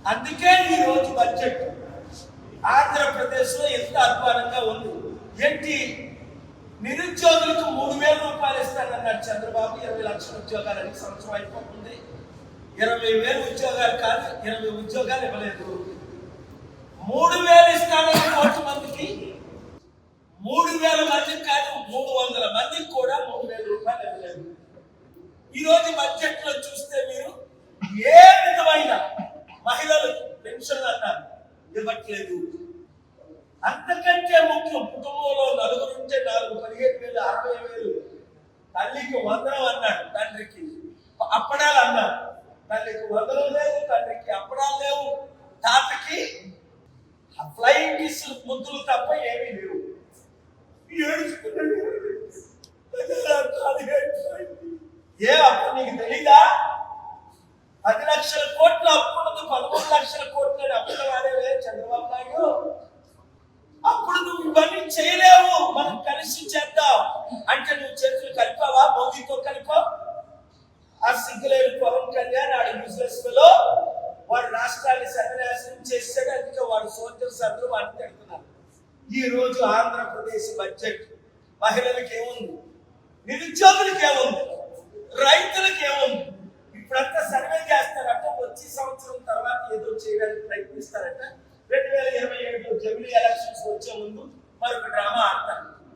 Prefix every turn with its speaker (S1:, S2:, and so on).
S1: అందుకే ఈ రోజు బడ్జెట్ ఆంధ్రప్రదేశ్ లో ఎంత అధ్వానంగా ఉంది. ఏంటి, నిరుద్యోగులకు 3,000 రూపాయలు ఇస్తానన్నాడు చంద్రబాబు. 20 లక్షల ఉద్యోగాలని సంవత్సరం అయిపోతుంది. 20,000 ఉద్యోగాలు కాదు, 20 ఉద్యోగాలు ఇవ్వలేదు. 3,000 ఇస్తానని 1,00,000 మందికి, 3,000 మందికి కాదు 300 మందికి కూడా 3,000 రూపాయలు ఇవ్వలేదు. ఈ రోజు బడ్జెట్ లో చూస్తే మీరు ఏ విధమైన మహిళలకు పెన్షన్ అన్నారు ఇవ్వట్లేదు. అంతకంటే ముఖ్యం, కుటుంబంలో నలుగురు ఉంటే 4, 15,000, 60,000. తల్లికి 100 అన్నాడు, తండ్రికి అప్పడాలు అన్నాడు. తల్లికి 100 లేదు, తండ్రికి అప్పడాలు లేవు, తాతకి ఫ్లైయింగ్ కిస్ ముద్దులు తప్ప ఏమీ లేవు. ఏ అప్పు నీకు తెలీదా? 10 లక్షల కోట్ల అప్పుడుంది, 13 లక్షల కోట్లు అప్పులు వాడేవే చంద్రబాబు నాయుడు. అప్పుడు నువ్వు ఇవన్నీ చేయలేవు, మనం కలిసి చేద్దాం అంటే నువ్వు చేతులు కలిపావా? మోదీతో కలిపావు. ఆ సిగ్గులేని పవన్ కళ్యాణ్ ఆడి బిజినెస్ లో వాడు రాష్ట్రాన్ని సర్వనాశనం చేశాడు. అందుకే వాడు సోల్జర్స్ అందరూ వాడిని తిడుతున్నారు. ఈ రోజు ఆంధ్రప్రదేశ్ బడ్జెట్ మహిళలకు ఏముంది, నిరుద్యోగులకు ఏముంది, రైతులకు ఏముంది,